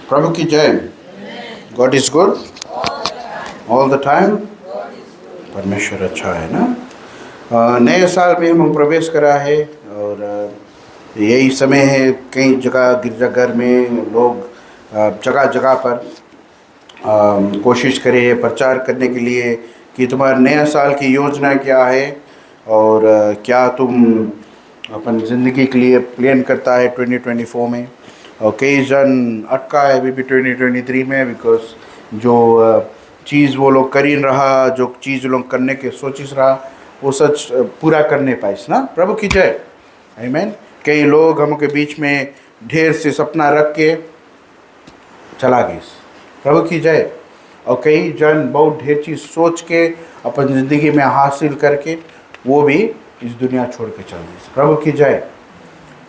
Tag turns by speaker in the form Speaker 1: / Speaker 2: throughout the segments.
Speaker 1: प्रभु की जय। God is good all the time. परमेश्वर अच्छा है ना। नए साल में हम प्रवेश करा है और यही समय है। कई जगह गिरजाघर में लोग जगह जगह पर कोशिश करें प्रचार करने के लिए कि तुम्हारे नया साल की योजना क्या है और क्या तुम अपन ज़िंदगी के लिए प्लान करता है 2024 में। और कई जन अटका है अभी भी 2023 में, बिकॉज जो चीज़ वो लोग कर ही रहा, जो चीज़ लोग करने के सोचिस रहा वो सच पूरा करने पाइस ना। प्रभु की जय। आमीन। कई लोग हम के बीच में ढेर से सपना रख के चला गए। प्रभु की जय। और कई जन बहुत ढेर चीज़ सोच के अपन ज़िंदगी में हासिल करके वो भी इस दुनिया छोड़ के चल गए। प्रभु की जय।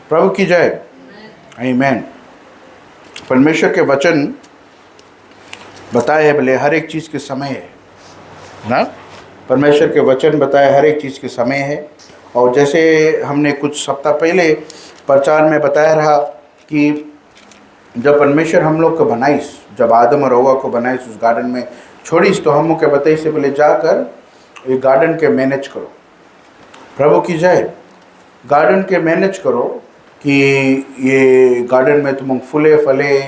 Speaker 1: प्रभु की जय। आमीन। परमेश्वर के वचन बताए है भले हर एक चीज़ के समय है ना। परमेश्वर के वचन बताए हर एक चीज़ के समय है। और जैसे हमने कुछ सप्ताह पहले प्रचार में बताया रहा कि जब परमेश्वर हम लोग को बनाइस, जब आदम और हव्वा को बनाइस उस गार्डन में छोड़ीस, तो हम के बताई से बोले जाकर ये गार्डन के मैनेज करो। प्रभु की जय। गार्डन के मैनेज करो कि ये गार्डन में तुम फूले फले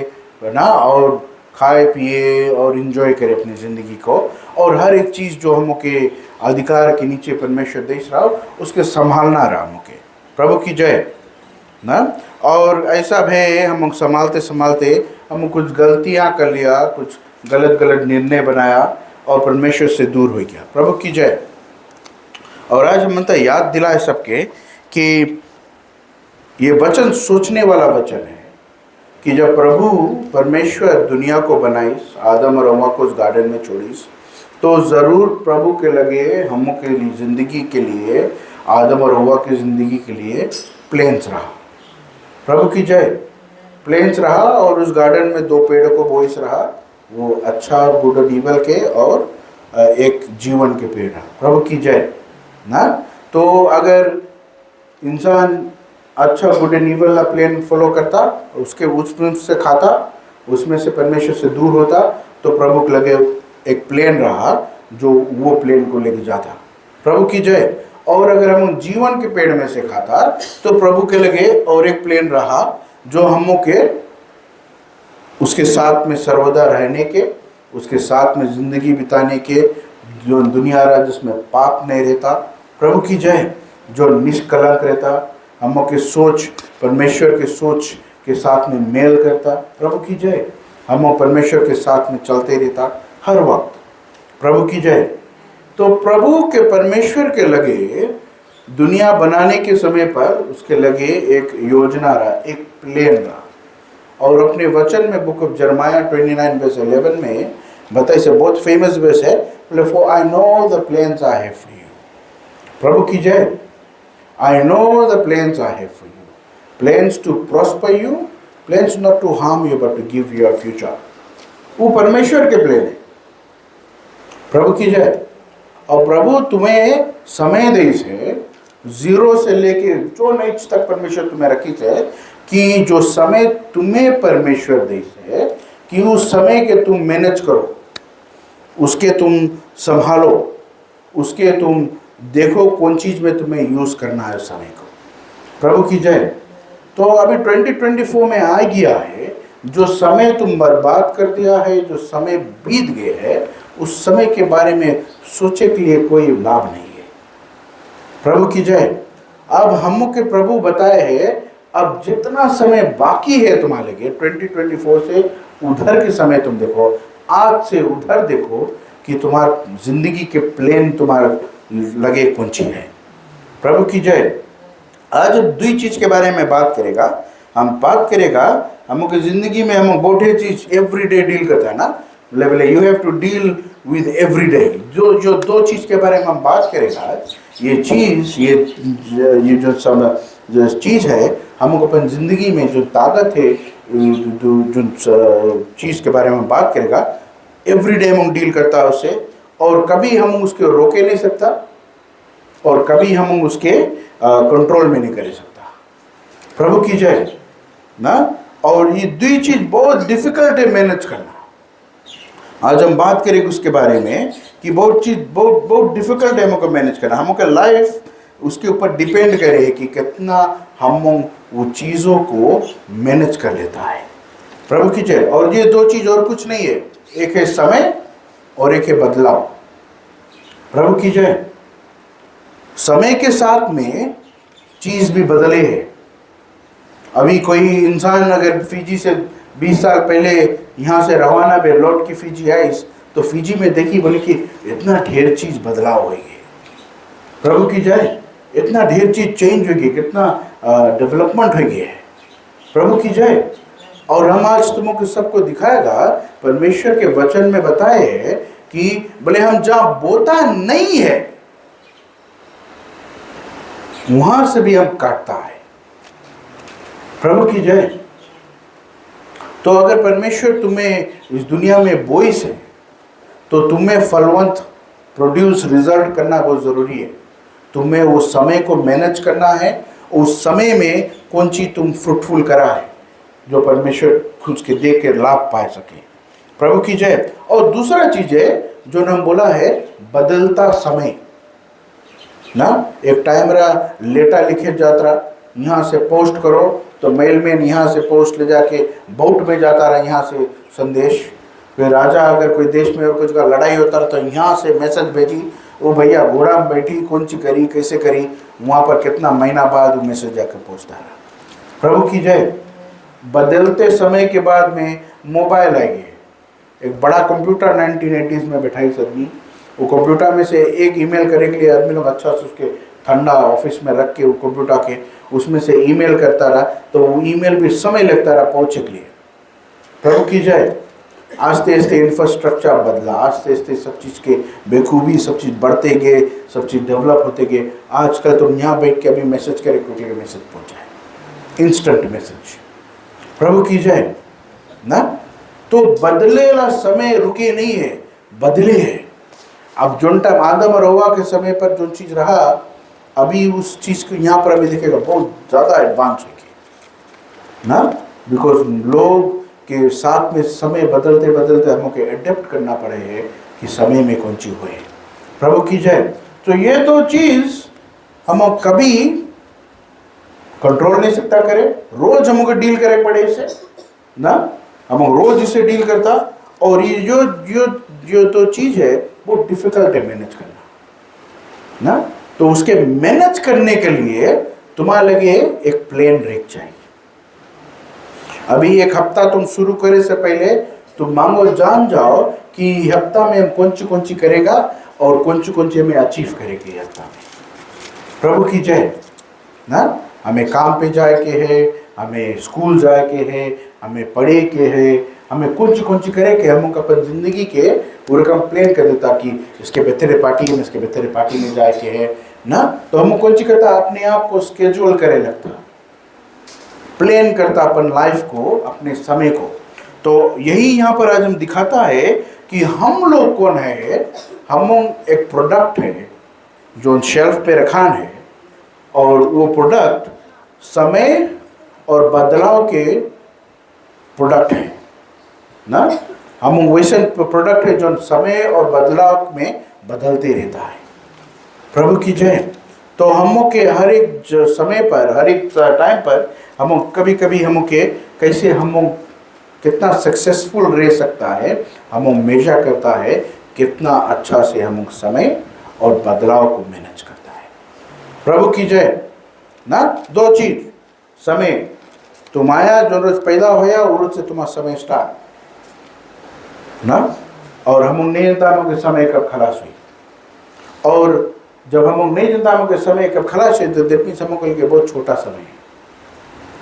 Speaker 1: ना और खाए पिए और इन्जॉय करे अपनी ज़िंदगी को, और हर एक चीज़ जो हम के अधिकार के नीचे परमेश्वर देश रहा उसके संभालना रहा हम के। प्रभु की जय ना। और ऐसा भी हम संभालते संभालते हम कुछ गलतियां कर लिया, कुछ गलत गलत निर्णय बनाया और परमेश्वर से दूर हो गया। प्रभु की जय। और आज हम तो याद दिलाए सबके कि ये वचन सोचने वाला वचन है कि जब प्रभु परमेश्वर दुनिया को बनाइस, आदम और हव्वा को उस गार्डन में छोड़ीस, तो ज़रूर प्रभु के लगे हम के लिए ज़िंदगी के लिए, आदम और हव्वा की ज़िंदगी के लिए प्लेन्स रहा। प्रभु की जय। प्लेन्स रहा और उस गार्डन में दो पेड़ों को बोइस रहा, वो अच्छा गुड और ईवल के और एक जीवन के पेड़ रहा। प्रभु की जय ना। तो अगर इंसान अच्छा गुड एंड ईवल का प्लान फॉलो करता, उसके उसमें से खाता, उसमें से परमेश्वर से दूर होता, तो प्रभु के लगे एक प्लान रहा जो वो प्लान को लेके जाता। प्रभु की जय। और अगर हम जीवन के पेड़ में से खाता तो प्रभु के लगे और एक प्लान रहा जो हम के उसके साथ में सर्वदा रहने के, उसके साथ में जिंदगी बिताने के, जो दुनिया रहा जिसमें पाप नहीं रहता। प्रभु की जय। जो निष्कलंक रहता, हम के सोच परमेश्वर के सोच के साथ में मेल करता। प्रभु की जय। हम परमेश्वर के साथ में चलते रहता हर वक्त। प्रभु की जय। तो प्रभु के परमेश्वर के लगे दुनिया बनाने के समय पर उसके लगे एक योजना रहा, एक प्लान रहा। और अपने वचन में बुक ऑफ जरमाया 29:11 में बताइए से बहुत फेमस वर्स है, for I know the plans I have for you. प्रभु की जय। I know the plans I have for you. Plans to prosper you, plans not to harm you but to give you a future. वो परमेश्वर के plan है। प्रभु की जय। और प्रभु तुम्हें समय दे से 0 से लेके जो नेक्स्ट तक परमेश्वर तुम्हें रखी है कि जो समय तुम्हें परमेश्वर दे से कि उस समय के तुम मैनेज करो, उसके तुम संभालो, उसके तुम देखो कौन चीज़ में तुम्हें यूज़ करना है उस समय को। प्रभु की जय। तो अभी 2024 में आ गया है, जो समय तुम बर्बाद कर दिया है, जो समय बीत गए है, उस समय के बारे में सोचे के लिए कोई लाभ नहीं है। प्रभु की जय। अब हम के प्रभु बताए है अब जितना समय बाकी है तुम्हारे लिए 2024 से उधर के समय तुम देखो, आज से उधर देखो कि तुम्हारा जिंदगी के प्लान तुम्हारा लगे कौन सी है। प्रभु की जय। आज दो चीज के बारे में बात करेगा, हम बात करेगा हमको जिंदगी में हम बहुत चीज एवरीडे डील करता है ना, बोले you have to deal with everyday. जो दो चीज के बारे में हम बात करेगा, ये चीज ये जो चीज है हमको अपन जिंदगी में जो ताकत है, जो चीज के बारे में बात करेगा एवरीडे हम डील करता है उससे, और कभी हम उसको रोके नहीं सकता और कभी हम उसके कंट्रोल में नहीं कर सकता। प्रभु की जय ना। और ये दुई चीज बहुत डिफिकल्ट है मैनेज करना। आज हम बात करेंगे उसके बारे में कि बहुत चीज बहुत बहुत डिफिकल्ट है हमको मैनेज करना। हमको लाइफ उसके ऊपर डिपेंड करे कि कितना हम वो चीज़ों को मैनेज कर लेता है। प्रभु की जय। और ये दो चीज और कुछ नहीं है, एक है समय और एक है बदलाव। प्रभु की जय। समय के साथ में चीज भी बदले है। अभी कोई इंसान अगर फिजी से 20 साल पहले यहाँ से रवाना बे लौट की फिजी आई तो फिजी में देखी बोले कि इतना ढेर चीज बदलाव हो गई। प्रभु की जय। इतना ढेर चीज चेंज हो गई, कितना डेवलपमेंट हो गया है। प्रभु की जय। और हम आज तुमको सबको दिखाएगा, परमेश्वर के वचन में बताए है कि बोले हम जहां बोता नहीं है वहां से भी हम काटता है। प्रभु की जय। तो अगर परमेश्वर तुम्हें इस दुनिया में बोइस है तो तुम्हें फलवंत प्रोड्यूस रिजल्ट करना बहुत जरूरी है। तुम्हें वो समय को मैनेज करना है, उस समय में कौन चीज तुम फ्रूटफुल करा है जो परमेश्वर खुद के दे के लाभ पा सके। प्रभु की जय। और दूसरा चीज है जो हम बोला है बदलता समय ना। एक टाइम रहा लेटा लिखे जाता, यहाँ से पोस्ट करो तो मेल में यहाँ से पोस्ट ले जाके बोट में जाता रहा यहाँ से संदेश। फिर राजा अगर कोई देश में कुछ का लड़ाई होता रहा तो यहाँ से मैसेज भेजी, वो भैया घोड़ा में बैठी कौन सी करी कैसे करी, वहाँ पर कितना महीना बाद वो मैसेज जाकर पहुँचता रहा। प्रभु की जय। बदलते समय के बाद में मोबाइल आई है। एक बड़ा कंप्यूटर 1980s में बैठाई सदमी, वो कंप्यूटर में से एक ईमेल करने के लिए आदमी लोग अच्छा से उसके ठंडा ऑफिस में रख के वो कंप्यूटर के उसमें से ईमेल करता रहा तो वो ईमेल भी समय लगता रहा पहुँचने के लिए। प्रभु की जय। आस्ते आस्ते इंफ्रास्ट्रक्चर बदला, आस्ते आस्ते सब चीज़ के बेखूबी सब चीज़ बढ़ते गए, सब चीज़ डेवलप होते गए। आजकल तो यहाँ बैठ के अभी मैसेज करे क्विकली मैसेज पहुँच जाए, इंस्टेंट मैसेज। प्रभु की जय ना। तो बदलेला समय रुके नहीं है, बदले है। अब जो टाइम आदम और हव्वा के समय पर जो चीज़ रहा अभी उस चीज़ को यहाँ पर अभी देखेगा बहुत ज़्यादा एडवांस होगी ना। बिकॉज लोग के साथ में समय बदलते बदलते हमको एडेप्ट करना पड़े है कि समय में कौन चीज हुए। प्रभु की जय। तो ये दो चीज हम कभी कंट्रोल नहीं सकता करे, रोज हमको डील करे पड़े इसे ना। हम रोज इसे डील करता और ये जो तो चीज है वो डिफिकल्ट है मैनेज करना ना। तो उसके मैनेज करने के लिए तुम्हारे लगे एक प्लान रेक चाहिए। अभी एक हफ्ता तुम शुरू करे से पहले तुम मांगो जान जाओ कि हफ्ता में हम कौन सी करेगा और कौन सी हमें अचीव करेगी हफ्ता में। प्रभु की जय ना। हमें काम पे जाए के है, हमें स्कूल जाए के है, हमें पढ़े के है, हमें कौन सी करे के हम अपन जिंदगी के पूरे का प्लान कर देता कि इसके बेहतर पार्टी में इसके बेहतर पार्टी में जाए के है ना। तो हम कौन सी करता अपने आप को स्केड्यूल करे लगता, प्लान करता अपन लाइफ को, अपने समय को। तो यही यहाँ पर आज हम दिखाता है कि हम लोग कौन है। हम एक प्रोडक्ट है जो शेल्फ पे रखा है और वो प्रोडक्ट समय और बदलाव के प्रोडक्ट है ना। हम वैसे प्रोडक्ट है जो समय और बदलाव में बदलते रहता है। प्रभु की जय। तो हम के हर एक समय पर, हर एक टाइम पर हम कभी कभी हम के कैसे हम कितना सक्सेसफुल रह सकता है हम मेजर करता है कितना अच्छा से हम समय और बदलाव को मैनेज करता है। प्रभु की जय ना। दो चीज, समय तुम आया जो रोज पैदा होया वो रोज से तुम्हारा समय स्टार्ट ना। और हम नहीं जानता हम के समय कब खलास हुई, और जब हम नहीं जानता हम के समय कब खलास हुई तो देखने समय के लिए बहुत छोटा समय है।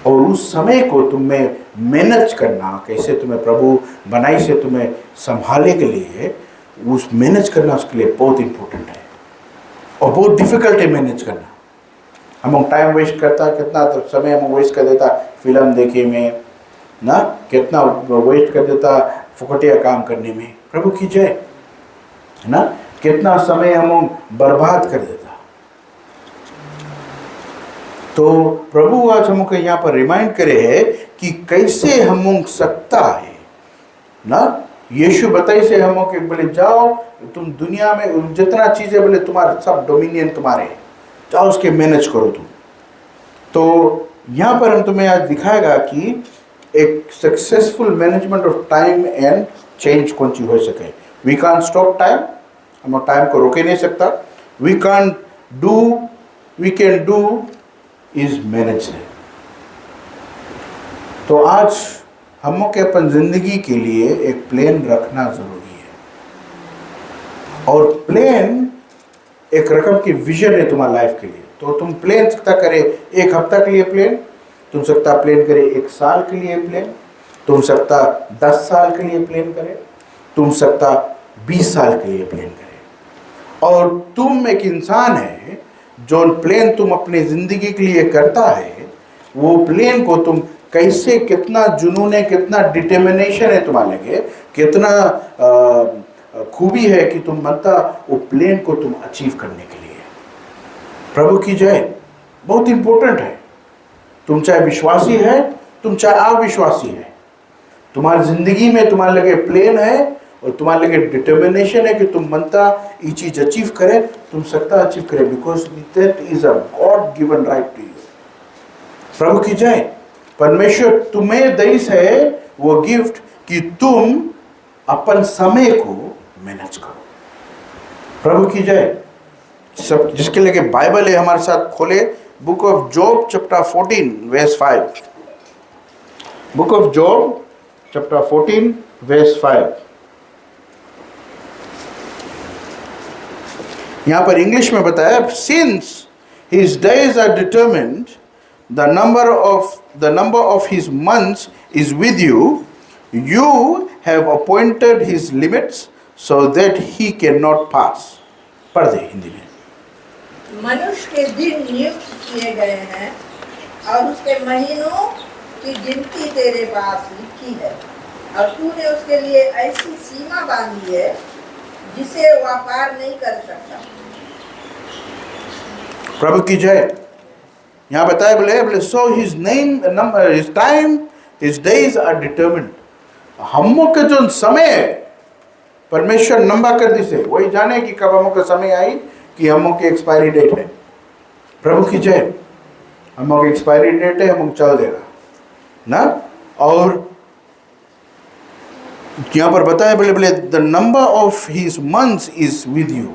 Speaker 1: और उस समय को तुम्हें मैनेज करना, कैसे तुम्हें प्रभु बनाई से तुम्हें संभाले के लिए उस मैनेज करना उसके लिए बहुत इम्पोर्टेंट है और बहुत डिफिकल्ट है मैनेज करना। हम टाइम वेस्ट करता, कितना तो समय हम वेस्ट कर देता फिल्म देखे में ना, कितना वेस्ट कर देता फुकटिया काम करने में। प्रभु की जय है ना। कितना समय हम बर्बाद कर देता। तो प्रभु आज हमको यहाँ पर रिमाइंड करे है कि कैसे हम सकता है ना। यीशु बताई से हम के बोले जाओ तुम दुनिया में जितना चीज़ें बोले तुम्हारे सब डोमिनियन तुम्हारे, जाओ उसके मैनेज करो तुम। तो यहाँ पर हम तुम्हें आज दिखाएगा कि एक successful management of time and change कौन सी हो सके। वी कान स्टॉप टाइम, हम टाइम को रोके नहीं सकता। We can do is manage. तो आज हम के अपन जिंदगी के लिए एक प्लान रखना जरूरी है, और प्लान एक रकम की विजन है तुम्हारी लाइफ के लिए। तो तुम प्लान सकता करे एक हफ्ता के लिए प्लान, तुम सकता प्लान करे एक साल के लिए प्लान, तुम सकता 10 साल के लिए प्लान करे, तुम सकता 20 साल के लिए प्लान करे। और तुम एक इंसान है जो प्लान तुम अपने जिंदगी के लिए करता है, वो प्लान को तुम कैसे, कितना जुनून है, कितना डिटर्मिनेशन है तुम्हारे लगे, कितना खूबी है कि तुम मनता वो प्लान को तुम अचीव करने के लिए। प्रभु की जय। बहुत इंपॉर्टेंट है। तुम चाहे विश्वासी है, तुम चाहे अविश्वासी है, तुम्हारी जिंदगी में तुम्हारे लगे प्लान है और तुम्हारे लगे डिटर्मिनेशन है कि तुम मनता ये चीज अचीव करे, तुम सकता अचीव करे, because that is a God given right to you. प्रभु की जय। परमेश्वर तुम्हें दईस है वो गिफ्ट कि तुम अपन समय को मैनेज करो। प्रभु की जय। सब जिसके लिए बाइबल है हमारे साथ खोले, book of Job chapter 14 verse 5। Book of Job chapter 14 verse 5। यहां पर इंग्लिश में बताया, since his days are determined, the number of his months is with you, you have appointed his limits so that he cannot pass। पढ़ दे हिंदी में।
Speaker 2: मनुष्य के दिन नियुक्त किए गए हैं और उसके महीनों की गिनती तेरे पास लिखी है, और तूने उसके लिए ऐसी सीमा बांधी है जिसे वह पार नहीं कर सकता।
Speaker 1: प्रभु की जय। यहाँ बताया बोले so his name number, his time, his days are determined. हम के जो समय है परमेश्वर नंबर कर दी से, वही जाने कि कब हम का समय आई कि हम के एक्सपायरी डेट है। प्रभु की जय। हम की एक्सपायरी डेट है, हम चल देगा ना। और यहाँ पर बताया बोले the number of his months is with you.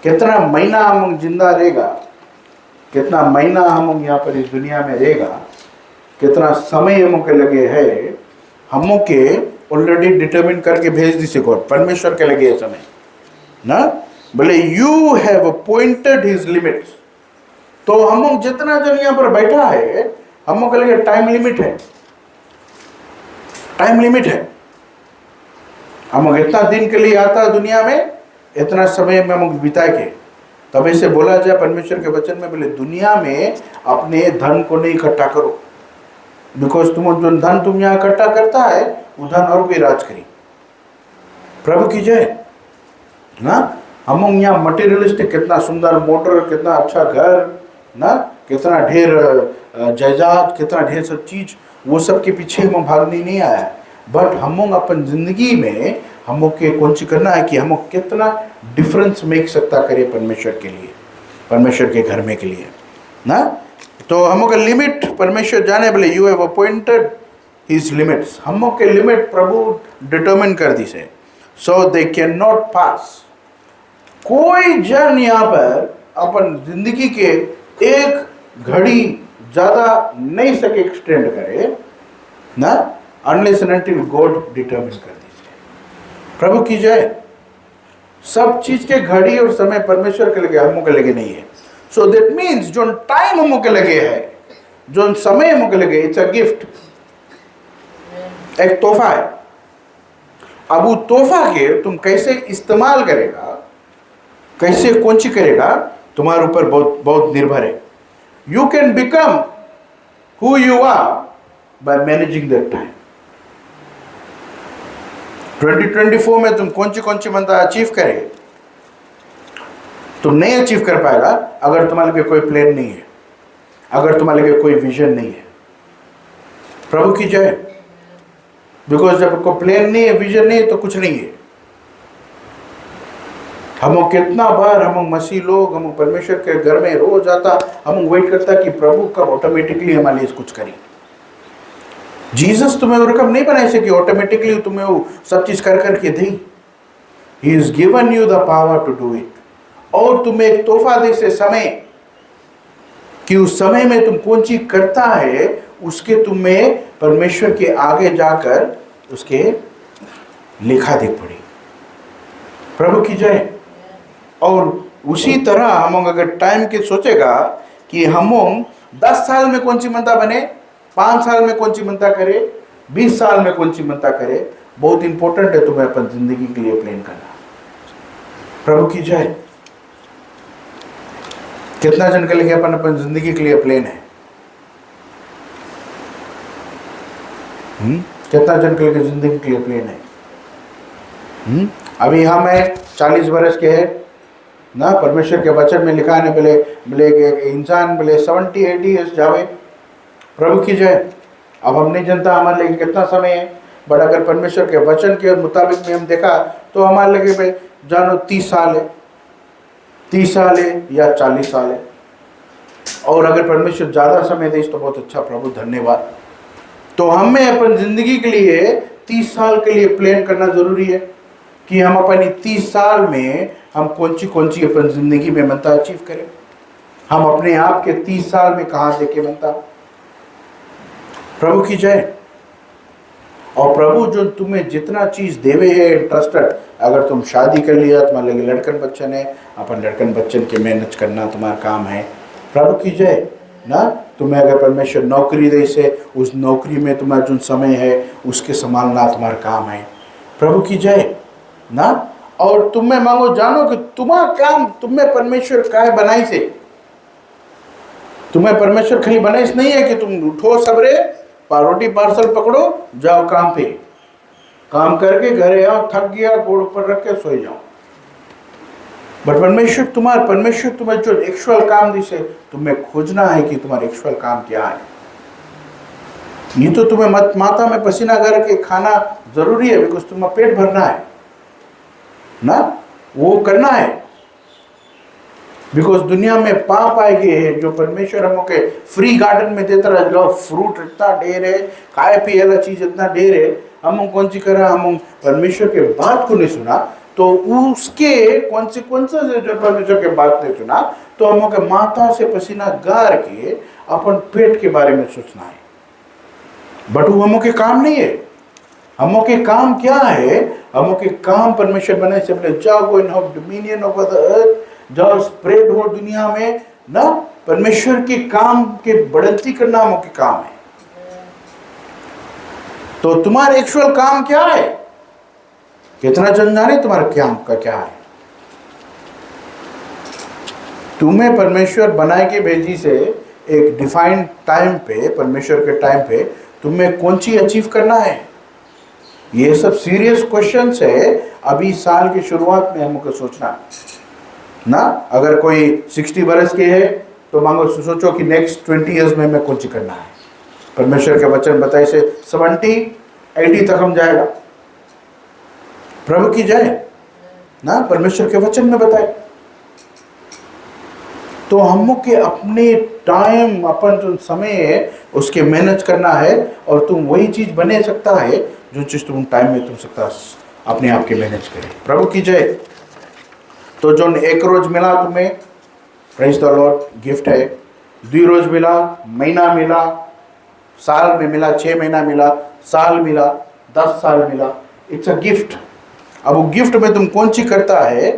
Speaker 1: कितना महीना हम जिंदा रहेगा, कितना महीना हम यहाँ पर इस दुनिया में रहेगा, कितना समय हम के लगे है, हम के ऑलरेडी डिटरमिन करके भेज दी से गॉड, परमेश्वर के लगे समय ना। बोले you have appointed his limits. तो हम जितना जन यहाँ पर बैठा है, हम के लगे टाइम लिमिट है, टाइम लिमिट है। हम इतना दिन के लिए आता दुनिया में, इतना समय में हम बिता के, तभी से बोला जाए परमेश्वर के वचन में, बोले दुनिया में अपने धन को नहीं इकट्ठा करो, बिकॉज तुम जो धन तुम यहाँ इकट्ठा करता है वो धन और भी राज करी। प्रभु की जय ना। हम यहाँ मटेरियलिस्टिक, कितना सुंदर मोटर, कितना अच्छा घर ना, कितना ढेर जायदाद, कितना ढेर सब चीज, वो सब के पीछे हम भागने नहीं आया। बट हम अपन जिंदगी में हम के कौन सी करना है कि हम कितना डिफरेंस मेक सकता करे परमेश्वर के लिए, परमेश्वर के घर में के लिए ना। तो हम का लिमिट परमेश्वर जाने, बोले you have appointed his limits. हम के लिमिट प्रभु डिटरमिन कर दी से, सो दे कैन नॉट पास। कोई जन यहाँ पर अपन जिंदगी के एक घड़ी ज्यादा नहीं सके एक्सटेंड करे ना, unless and until God determine कर दी। प्रभु की जय। सब चीज के घड़ी और समय परमेश्वर के लगे, हम के लगे नहीं है। सो दैट मीन्स जो टाइम हम के लगे है, जो समय हम के लगे, इट्स अ गिफ्ट, एक तोहफा है। अब वो तोहफा के तुम कैसे इस्तेमाल करेगा, कैसे कौन सी करेगा, तुम्हारे ऊपर बहुत बहुत निर्भर है। You can become who you are by managing that time. 2024 में तुम कौन सी मंत्र अचीव करे, तुम नहीं अचीव कर पाएगा अगर तुम्हारे लिए कोई प्लान नहीं है, अगर तुम्हारे लिए कोई विजन नहीं है। प्रभु की जय। बिकॉज जब आपको प्लान नहीं है, विजन नहीं है, तो कुछ नहीं है। हम कितना बार हम मसीह लोग, हम परमेश्वर के घर में रोज आता, हम वेट करता कि प्रभु कब ऑटोमेटिकली हमारे लिए कुछ करें। जीसस तुम्हें वो रकम नहीं बनाई से कि ऑटोमेटिकली तुम्हें वो सब चीज कर करके दी। He is given you the power to do it. और तुम्हें एक तोहफा दे से समय, कि उस समय में तुम कौन चीज करता है, उसके तुम्हें परमेश्वर के आगे जाकर उसके लिखा दिख पड़ी। प्रभु की जय। और उसी तरह हम अगर टाइम के सोचेगा कि हम 10 साल में कौन सी मनता बने, 5 साल में कौन सी मनता करे, 20 साल में कौन सी मनता करे, बहुत इंपॉर्टेंट है तुम्हें अपन जिंदगी के लिए प्लान करना। प्रभु की जय। कितना जन के लिए अपन जिंदगी के लिए प्लान है? कितना जन के लिए जिंदगी के लिए प्लान है? अभी हम 40 वर्ष के हैं ना, परमेश्वर के वचन में लिखा है बोले इंसान बोले 70-80 ईयर्स जावे। प्रभु की जय। अब हम नहीं जानता हमारे लिए कितना समय है, बट अगर परमेश्वर के वचन के मुताबिक में हम देखा तो हमारे लिए भाई जानो 30 साल है, 30 साल है या 40 साल है। और अगर परमेश्वर ज़्यादा समय दे तो बहुत अच्छा, प्रभु धन्यवाद। तो हमें अपन जिंदगी के लिए 30 साल के लिए प्लान करना जरूरी है कि हम अपनी 30 साल में हम कौन सी अपन जिंदगी में मनता अचीव करें। हम अपने आप के 30 साल में कहाँ देखे मनता। प्रभु की जय। और प्रभु जो तुम्हें जितना चीज देवे है इंटरेस्टेड, अगर तुम शादी कर लिया, तुम्हारे लगे लड़कन बच्चन है, अपन लड़कन बच्चन के मैनेज करना तुम्हारा काम है। प्रभु की जय ना। तुम्हें अगर परमेश्वर नौकरी दे से, उस नौकरी में तुम्हारा जो समय है उसके संभालना तुम्हारा काम है। प्रभु की जय ना। और तुम्हें मांगो जानो कि तुम्हारा काम, तुम्हें परमेश्वर का बनाई से, तुम्हें परमेश्वर खाली बनाई से नहीं है कि तुम उठो सबरे, रोटी पार्सल पकड़ो, जाओ काम पे, काम करके घरे आओ, थक गया, गोड़ पर रख के सोए जाओ। बट परमेश्वर तुम्हें जो एक्चुअल काम दिसे, तुम्हें खोजना है कि तुम्हारा एक्चुअल काम क्या है। ये तो तुम्हें माता में पसीना करके खाना जरूरी है, बिकॉज तुम्हें पेट भरना है ना, वो करना है। बिकॉज दुनिया में पाप आए गए हैं, जो परमेश्वर हमको फ्री गार्डन में देता रहा, लो फ्रूट इतना ढेर है, खाए पिए वाला चीज इतना ढेर है, हम कौन सी करा, हम परमेश्वर के बात को नहीं सुना, तो उसके कॉन्सिक्वेंसेस है जो परमेश्वर के बात नहीं सुना, तो हमको माता से पसीना गार के अपन पेट के बारे में सोचना है। बट वो हमको काम नहीं है। हमके काम क्या है? हमके काम परमेश्वर बनाए से बोले जाओ go in have dominion over the earth, जाओ स्प्रेड हो दुनिया में ना। परमेश्वर के काम के बढ़ंती करना हमके काम है। तो तुम्हारा एक्चुअल काम क्या है? कितना जन जाने तुम्हारे काम का क्या है? तुम्हें परमेश्वर बनाए के भेजी से एक डिफाइंड टाइम पे, परमेश्वर के टाइम पे तुम्हें कौन सी अचीव करना है। ये सब सीरियस क्वेश्चंस है अभी साल की शुरुआत में हमको सोचना ना। अगर कोई 60 वर्ष के है तो मांगो सोचो कि नेक्स्ट 20 इयर्स में मैं कौन सी करना है। परमेश्वर के वचन बताए से 70-80 तक हम जाएगा। प्रभु की जय ना। परमेश्वर के वचन में बताए तो हम के अपने टाइम, अपन जो समय है उसके मैनेज करना है। और तुम वही चीज बने सकता है जो चीज तुम टाइम में तुम सकता अपने आप के मैनेज करे। प्रभु की जय। तो जो एक रोज मिला तुम्हें, प्रेज द लॉर्ड, गिफ्ट है। 2 रोज मिला, महीना मिला, साल में मिला, 6 महीना मिला, साल मिला, 10 साल मिला, इट्स अ गिफ्ट। अब वो गिफ्ट में तुम कौन सी करता है,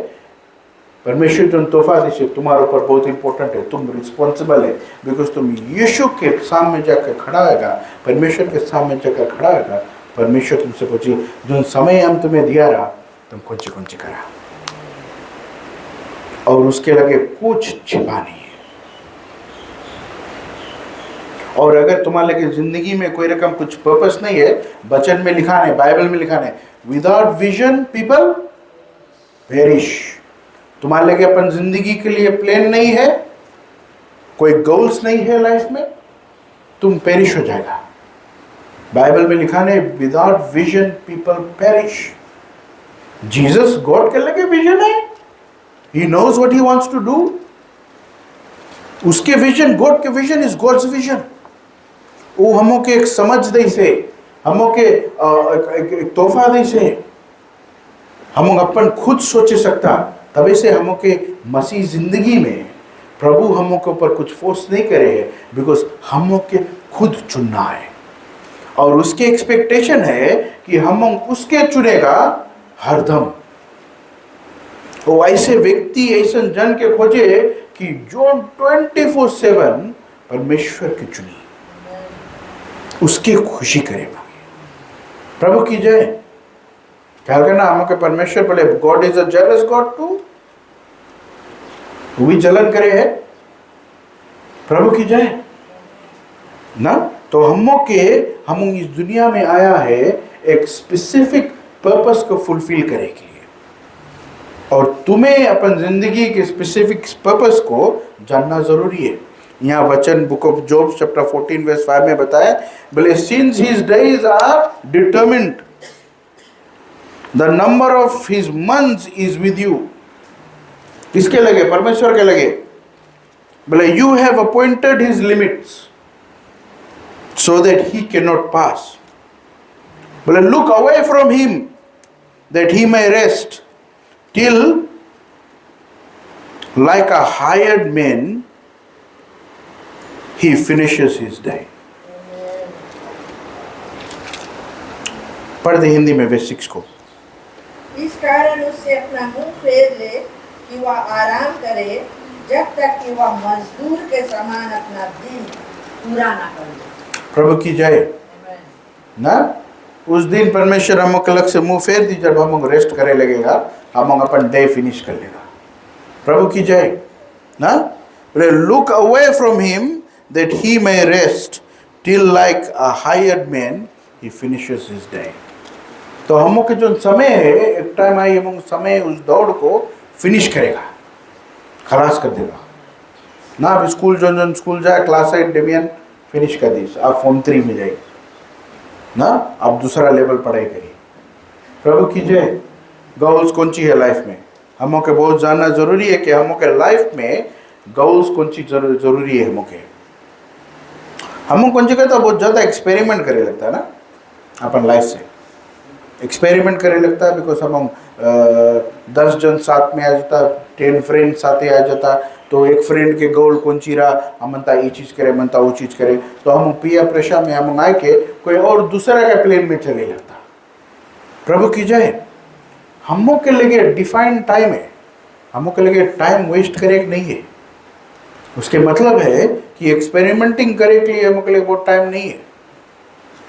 Speaker 1: परमेश्वर जो तोहफा दे तुम्हारे ऊपर बहुत इंपॉर्टेंट है। तुम रिस्पॉन्सिबल है, बिकॉज तुम यीशु के सामने जाकर खड़ा होगा, परमेश्वर के सामने जाकर खड़ा होगा। परमेश्वर तुमसे पूछिए जो समय हम तुम्हें दिया रहा, तुम कौन सी करा, और उसके लगे कुछ छिपा नहीं है। और अगर तुम्हारे लगे जिंदगी में कोई रकम कुछ पर्पस नहीं है, वचन में लिखा है, बाइबल में लिखा है, विदाउट विजन पीपल पेरिश। तुम्हारे लगे अपन जिंदगी के लिए प्लान नहीं है, कोई गोल्स नहीं है लाइफ में, तुम पेरिश हो जाएगा। बाइबल में लिखा है without vision people perish. Jesus God के लगे विजन है, he knows what he wants to do. उसके विजन, गॉड के विजन इज गॉड्स विजन। वो हमों के एक समझ दे से, हमों के एक तोहफा दे से, हम अपन खुद सोचे सकता। तभी से हमों के मसीह जिंदगी में प्रभु हमों के ऊपर कुछ फोर्स नहीं करे है, बिकॉज हमों के खुद चुनना है। और उसके एक्सपेक्टेशन है कि हम उसके चुनेगा हरदम। वो ऐसे व्यक्ति, ऐसे जन के खोजे कि जो 24/7 परमेश्वर की चुनी, उसकी खुशी करेगा। प्रभु की जय। ख्याल करना, हम के परमेश्वर बोले God is a jealous God too, वो भी जलन करे है। प्रभु की जय ना। तो हम इस दुनिया में आया है एक स्पेसिफिक पर्पस को फुलफिल करे के लिए, और तुम्हें अपन जिंदगी के स्पेसिफिक पर्पस को जानना जरूरी है। यहाँ वचन book of Job chapter 14 verse 5 में बताया, बोले since his days are determined, the number of his months is with you. किसके लगे? परमेश्वर के लगे। बोले you have appointed his limits so that he can not pass. बोले look away from him that he may rest till like a hired man he finishes his day। पढ़ दे हिंदी में verse 6 को।
Speaker 2: इस कारण उससे अपना मुंह फेर ले कि वह आराम करे, जब तक कि वह मजदूर के समान अपना दिन पूरा ना कर ले।
Speaker 1: प्रभु की जय ना। उस दिन परमेश्वर हम अलग से मुंह फेर दी, जब हम रेस्ट करे लगेगा, हम अपन डे फिनिश कर लेगा। प्रभु की जय ना। Look away from him that he may rest till like a hired man he finishes his day. तो हम के जो समय है, एक टाइम आई हम समय उस दौड़ को फिनिश करेगा, खलास कर देगा ना। अब स्कूल जो स्कूल जाए, क्लास 8 डेमियन फिनिश कर दी, आप फॉर्म 3 में जाइए ना, अब दूसरा लेवल पढ़ाई करिए। प्रभु की जय। गोल्स कौन सी है लाइफ में, हमों के बहुत जानना जरूरी है कि हमों के लाइफ में गोल्स कौन सी जरूरी है। हमों कौन सी कहता बहुत ज़्यादा एक्सपेरिमेंट करे लगता है ना, अपन लाइफ से एक्सपेरिमेंट करे लगता है। बिकॉज हम 10 जन साथ में आ जाता, 10 फ्रेंड साथ ही आ जाता, तो एक फ्रेंड के गोल कौन सी रहा, हम मनता ये चीज़ करे, मनता वो चीज़ करे, तो हम पिया प्रेशर में हम आए के कोई और दूसरा का प्लेन में चले लगता। प्रभु की जय। हमों के लिए डिफाइंड टाइम है, हमों के लिए टाइम वेस्ट करे नहीं है। उसके मतलब है कि एक्सपेरिमेंटिंग करे के लिए हमों के लिए वो टाइम नहीं है।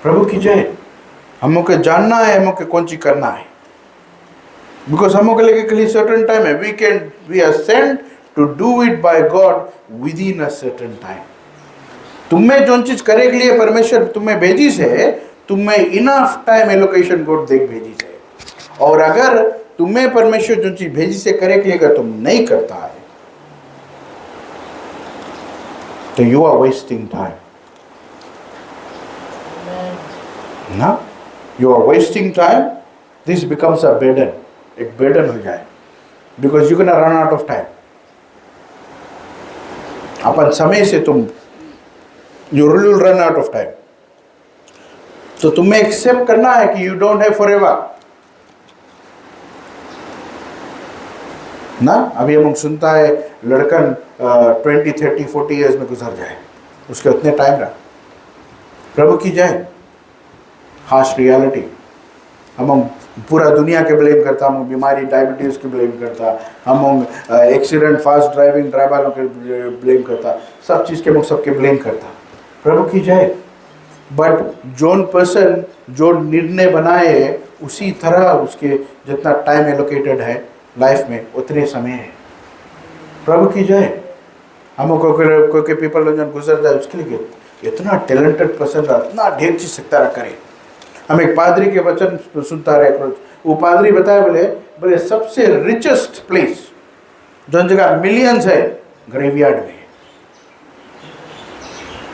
Speaker 1: प्रभु की जय। हमों के जानना है, हमों के कौन सी करना है, बिकॉज हमों के लिए सर्टेन टाइम है। We are sent to do it by God within a certain time. तुम्हें जो चीज करे के लिए परमेश्वर तुम्हें भेजी से, तुम्हें इनफ टाइम एलोकेशन गॉड देख भेजी से। और अगर तुम्हें परमेश्वर जो चीज भेजी से करे के लिए अगर तुम नहीं करता है, तो यू आर वेस्टिंग टाइम ना। You are wasting time. This becomes a burden, एक बर्डन हो जाए, because you can run out of time. अपन समय से तुम you will run out of time. तो तुम्हें एक्सेप्ट करना है कि यू डोंट हैव फॉरएवर ना। अभी हम सुनता है लड़कन 20, 30, 40 ईयर्स में गुजर जाए, उसके उतने टाइम रहा। प्रभु की जय। Harsh reality. हम पूरा दुनिया के ब्लेम करता, हम बीमारी डायबिटीज़ के ब्लेम करता, हम एक्सीडेंट, फास्ट ड्राइविंग ड्राइवरों के ब्लेम करता, सब चीज़ के मुख सबके ब्लेम करता। प्रभु की जय। बट जोन पर्सन जो निर्णय बनाए, उसी तरह उसके जितना टाइम एलोकेटेड है लाइफ में, उतने समय है। प्रभु की जय। हम कोई पीपल जन गुजर जाए, उसके लिए इतना टैलेंटेड पर्सन रहा, इतना ढेर चीज सकता रहा करे। हम एक पादरी के वचन सुनता रहे रोज। वो पादरी बताया, बोले सबसे रिचेस्ट प्लेस जो जगह मिलियंस है, ग्रेवयार्ड में।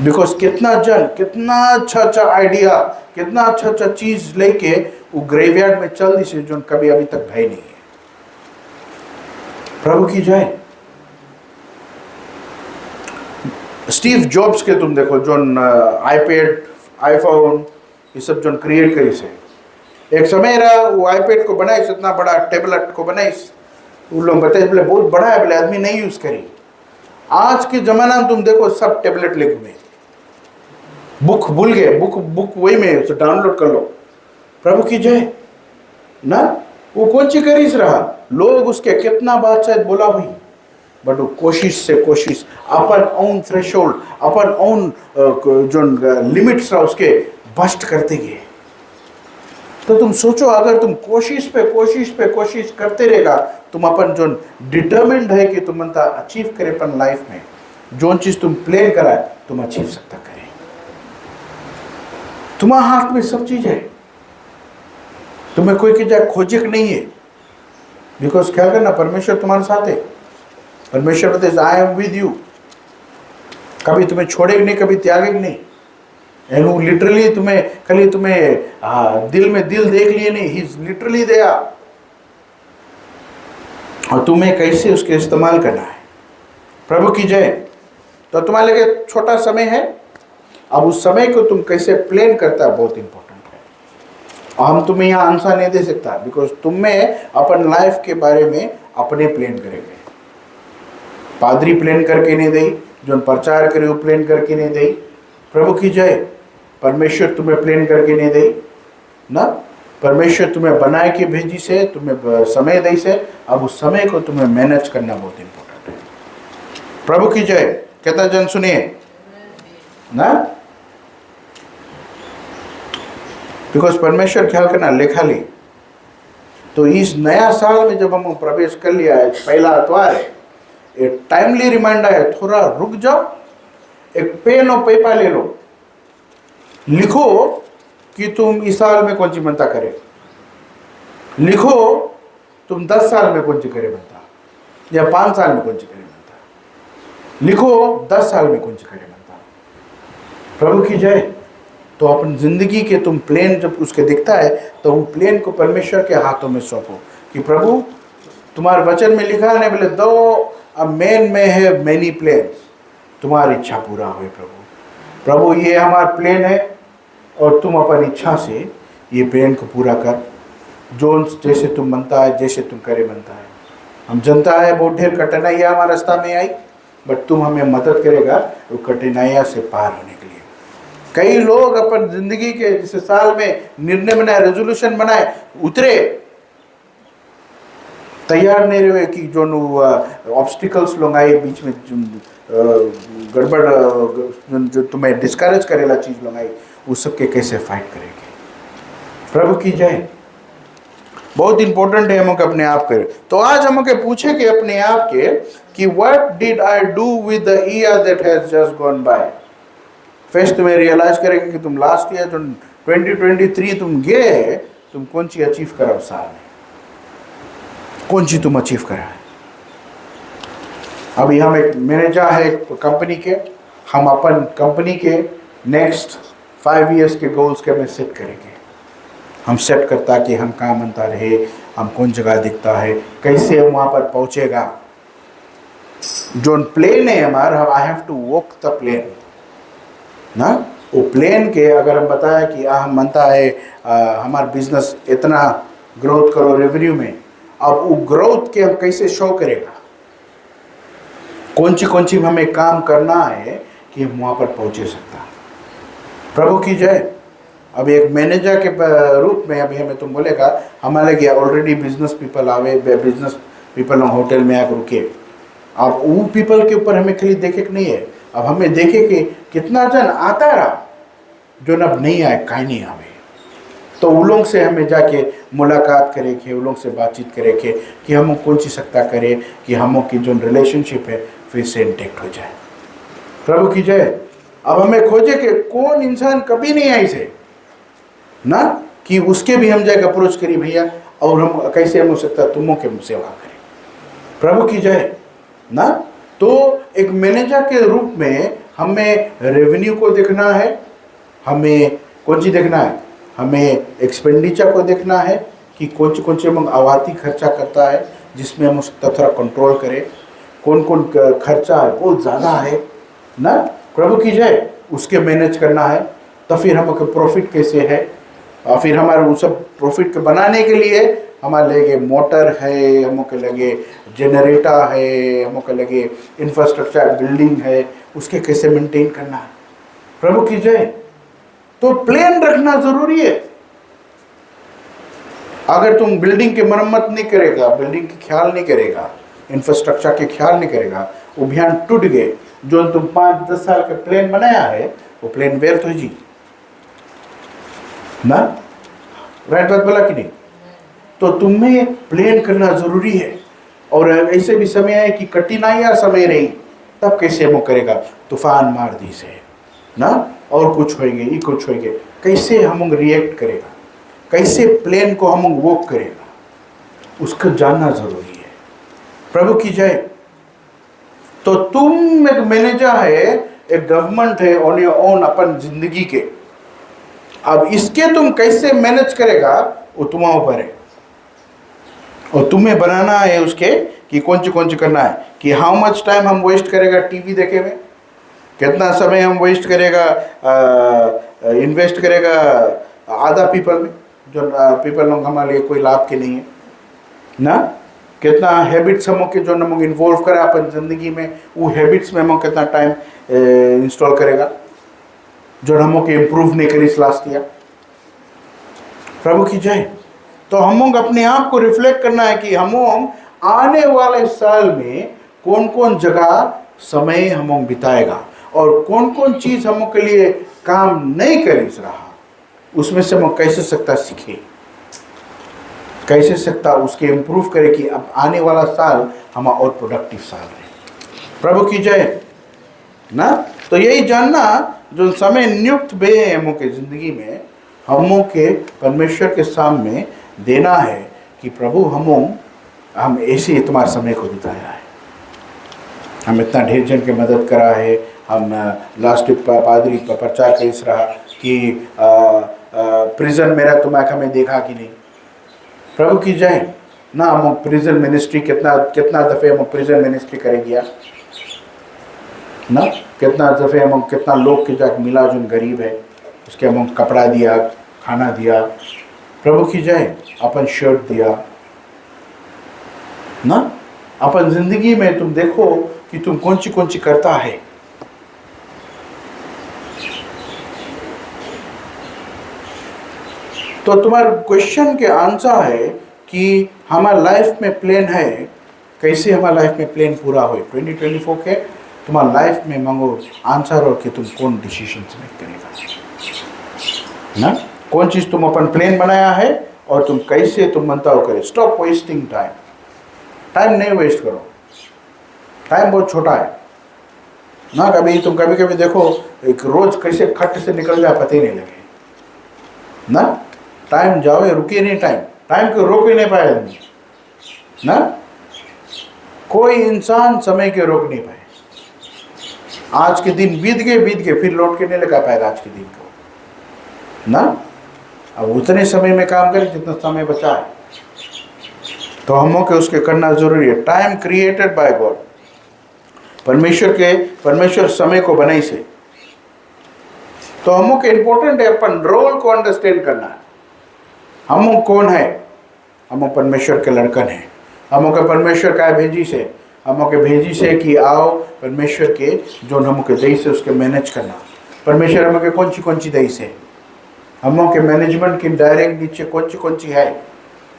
Speaker 1: बिकॉज कितना अच्छा अच्छा आइडिया, कितना अच्छा अच्छा चीज लेके वो ग्रेवयार्ड में चल दी से जो कभी अभी तक भाई नहीं है। प्रभु की जय। स्टीव जॉब्स के तुम देखो जो आईपैड आईफोन ये सब जो क्रिएट करी से, एक समय रहा वो आईपैड को बनाई इतना बड़ा टेबलेट को बनाई, वो लोग बताए बोले बहुत बड़ा है, बोले आदमी नहीं यूज करी। आज के जमाना में तुम देखो सब टेबलेट लिख में, बुक भूल गए, बुक वही में तो डाउनलोड कर लो। प्रभु की जय ना। वो कौन सी करीस रहा, लोग उसके कितना बात शायद बोला हुई, बट वो कोशिश से कोशिश अपन ओन थ्रेशोल्ड, अपन ओन जो लिमिट्स रहा उसके बस्ट करते गए। तो तुम सोचो अगर तुम कोशिश पे कोशिश करते रहेगा, तुम अपन जो डिटर्मिन्ड है कि तुम मनता अचीव करे अपन लाइफ में, जो चीज तुम प्लान करा है तुम अचीव सकता करे। तुम्हारे हाथ में सब चीज है, तुम्हें कोई की जाए खोजे नहीं है। बिकॉज क्या करना, परमेश्वर तुम्हारे साथ है। परमेश्वर बताए आई एम विद यू, कभी तुम्हें छोड़ेगा नहीं, कभी त्यागेगा नहीं। एंड वो लिटरली तुम्हें खाली तुम्हें दिल में दिल देख लिए नहीं, ही इज लिटरली देयर। और तुम्हें कैसे उसके इस्तेमाल करना है। प्रभु की जय। तो तुम्हारे लिए छोटा समय है, अब उस समय को तुम कैसे प्लान करता है बहुत इंपॉर्टेंट है। और हम तुम्हें यहाँ आंसर नहीं दे सकता, बिकॉज तुम्हें अपन लाइफ के बारे में अपने प्लान करेंगे। पादरी प्लान करके नहीं दे, जो प्रचार करे वो प्लान करके नहीं दे। प्रभु की जय। परमेश्वर तुम्हें प्लान करके नहीं दे ना, परमेश्वर तुम्हें बनाए के भेजी से, तुम्हें समय दे से, अब उस समय को तुम्हें मैनेज करना बहुत इंपॉर्टेंट है। प्रभु की जय। कहता जन सुनिए ना, बिकॉज परमेश्वर ख्याल करना लेखा ली। तो इस नया साल में जब हम प्रवेश कर लिया है, पहला अतवार है, एक टाइमली रिमाइंडर है, थोड़ा रुक जाओ, एक पेन और पेपर ले लो, लिखो कि तुम इस साल में कौन सी बनता करे, लिखो तुम 10 साल में कौन सी करे बनता, या 5 साल में कौन सी करे बनता, लिखो 10 साल में कौन सी करे बनता। प्रभु की जय। तो अपन जिंदगी के तुम प्लेन जब उसके दिखता है तो वो प्लेन को परमेश्वर के हाथों में सौंपो कि प्रभु तुम्हारे वचन में लिखा है, बोले दो अ मैन में है मैनी प्लेन्स, तुम्हारी इच्छा पूरा हुए प्रभु। प्रभु ये हमारा प्लेन है और तुम अपन इच्छा से ये प्लेन को पूरा कर, जो जैसे तुम बनता है, जैसे तुम करे बनता है। हम जनता है बहुत ढेर कठिनाइयाँ हमारे रास्ता में आई, बट तुम हमें मदद करेगा वो कठिनाइयाँ से पार होने के लिए। कई लोग अपन जिंदगी के जैसे साल में निर्णय बनाए, रेजोल्यूशन बनाए, उतरे, तैयार नहीं रहे कि जो ऑब्स्टिकल्स लोग आए बीच में, गड़बड़ जो तुम्हें डिस्करेज करेला चीज लोग आई, उस सब के कैसे फाइट करेंगे। प्रभु की जय। बहुत इंपॉर्टेंट है हम अपने आप करें। तो आज हम पूछे कि अपने आप के कि what did I do with the year that has just gone by. First तुम्हें रियलाइज करेंगे कि तुम लास्ट ईयर जो 2023 तुम गए, तुम कौन सी अचीव करा उस साल में, कौन सी तुम अचीव करा है। अभी हम एक मैनेजर है कंपनी के, हम अपन कंपनी के नेक्स्ट 5 इयर्स के गोल्स के हमें सेट करेंगे। हम सेट करता कि हम कहाँ बनता रहे, हम कौन जगह दिखता है, कैसे हम वहाँ पर पहुँचेगा। जो प्लेन है हमारा, I have to walk the plan ना। वो प्लेन के अगर हम बताया कि हम बनता है हमारा बिजनेस इतना ग्रोथ करो रेवेन्यू में, अब वो ग्रोथ के हम कैसे शो करेगा, कौन सी हमें काम करना है कि हम वहाँ पर पहुँचे सकता। प्रभु की जय। अब एक मैनेजर के रूप में अभी हमें तुम बोलेगा, हमारे लिए ऑलरेडी बिजनेस पीपल आवे, बिजनेस पीपल होटल में आकर रुके। अब वो पीपल के ऊपर हमें खाली देखे नहीं है, अब हमें देखे कि कितना जन आता रहा जो अब नहीं आए, काहे नहीं आवे। तो उन लोग से हमें जाके मुलाकात करे के, उन लोग से बातचीत करे के कि हम कौन सी सकता करे कि हम की जो रिलेशनशिप है फिर से इंटैक्ट हो जाए। प्रभु की जय। अब हमें खोजे कि कौन इंसान कभी नहीं आई से ना, कि उसके भी हम जाके अप्रोच करी भैया, और हम कैसे हम हो सकता तुमों के सेवा करें। प्रभु की जय ना। तो एक मैनेजर के रूप में हमें रेवेन्यू को देखना है, हमें कौन सी देखना है, हमें एक्सपेंडिचर को देखना है कि कौन सी हम आवाती खर्चा करता है जिसमें हम उसका थोड़ा कंट्रोल करें, कौन कौन खर्चा है बहुत ज़्यादा है ना, प्रभु की जय, उसके मैनेज करना है। तो फिर हमको प्रॉफिट कैसे है, और फिर हमारे उस सब प्रॉफिट के बनाने के लिए हमारे लगे मोटर है, हमको लगे जनरेटर है, हमको लगे इंफ्रास्ट्रक्चर बिल्डिंग है, उसके कैसे मेंटेन करना है, प्रभु की जय। तो प्लान रखना जरूरी है। अगर तुम बिल्डिंग की मरम्मत नहीं करेगा, बिल्डिंग की ख्याल नहीं करेगा, इंफ्रास्ट्रक्चर के ख्याल नहीं करेगा, वो अभियान टूट गए, जो तुम 5-10 साल का प्लान बनाया है वो प्लान व्यर्थ हो जी ना, राइट बात बोला कि नहीं। तो तुम्हें प्लान करना जरूरी है। और ऐसे भी समय है कि कठिनाइयां समय रही, तब कैसे वो करेगा, तूफान मार दी से ना, और कुछ होएंगे, ये कुछ होएंगे, कैसे हम रिएक्ट करेगा, कैसे प्लान को हम वर्क करेगा, उसको जानना जरूरी है, प्रभु की जय। तो तुम एक मैनेजर है, एक गवर्नमेंट है ऑन योर ओन अपन जिंदगी के, अब इसके तुम कैसे मैनेज करेगा वो तुम्हारे ऊपर है, और तुम्हें बनाना है उसके कि कौन सी करना है, कि हाउ मच टाइम हम वेस्ट करेगा टीवी देखे में, कितना समय हम वेस्ट करेगा, इन्वेस्ट करेगा आधा पीपल में, जो पीपल लोग हमारे लिए कोई लाभ के नहीं है ना, कितना हैबिट्स हम के जो हम इन्वॉल्व करें अपन जिंदगी में, वो हैबिट्स में हम कितना टाइम इंस्टॉल करेगा, जो हम के इम्प्रूव नहीं करी लास्ट ईयर, प्रभु की जय। तो हम अपने आप को रिफ्लेक्ट करना है कि हम आने वाले साल में कौन कौन जगह समय हम बिताएगा, और कौन कौन चीज़ हम के लिए काम नहीं कर रहा, उसमें से हम कैसे सकता सीखे, कैसे सकता उसके इम्प्रूव करे कि अब आने वाला साल हम और प्रोडक्टिव साल रहे, प्रभु की जय ना। तो यही जानना जो समय नियुक्त बे है हमों के ज़िंदगी में, हमों के परमेश्वर के सामने देना है कि प्रभु हम ऐसे तुम्हारे समय को बिताया है, हम इतना ढेर जन की मदद करा है, हम लास्ट वीक पादरी प्रचार कर रहा कि प्रिजन मेरा तुम्हारा में देखा कि नहीं, प्रभु की जय ना। हम प्रिजन मिनिस्ट्री कितना दफ़े हम प्रिजन मिनिस्ट्री करेंगे ना, कितना दफ़े हम कितना लोग के जाके मिला जो गरीब है, उसके हम कपड़ा दिया, खाना दिया, प्रभु की जय, अपन शर्ट दिया ना। अपन जिंदगी में तुम देखो कि तुम कौन सी करता है। तो तुम्हारे क्वेश्चन के आंसर है कि हमारा लाइफ में प्लान है, कैसे हमारा लाइफ में प्लान पूरा हो 2024 के, तुम्हारा लाइफ में मांगो आंसर हो कि तुम कौन डिसीजन मेक करेगा ना, कौन चीज़ तुम अपन प्लान बनाया है और तुम कैसे तुम बनता हो करे। स्टॉप वेस्टिंग टाइम, टाइम नहीं वेस्ट करो, टाइम बहुत छोटा है ना। तुम कभी देखो एक रोज कैसे खट से निकल जाए पता ही नहीं लगे ना, टाइम जाओ रुके नहीं, टाइम को रोक ही नहीं पाए आदमी ना, कोई इंसान समय के रोक नहीं पाए। आज के दिन बीत गए फिर लौट के नहीं लगा पाएगा आज के दिन को ना। अब उतने समय में काम करें जितना समय बचा है, तो हम के उसके करना जरूरी है। टाइम क्रिएटेड बाय गॉड, परमेश्वर समय को बनाई से, तो हम के इम्पोर्टेंट है अपन रोल को अंडरस्टैंड करना है। हम कौन है, हम परमेश्वर के लड़कन हैं, हम के परमेश्वर का भेजी से, हम के भेजी से कि आओ परमेश्वर के जो हम के दई से उसके मैनेज करना। परमेश्वर हम के कौन सी दई से, हम के मैनेजमेंट की डायरेक्ट नीचे कौन सी है,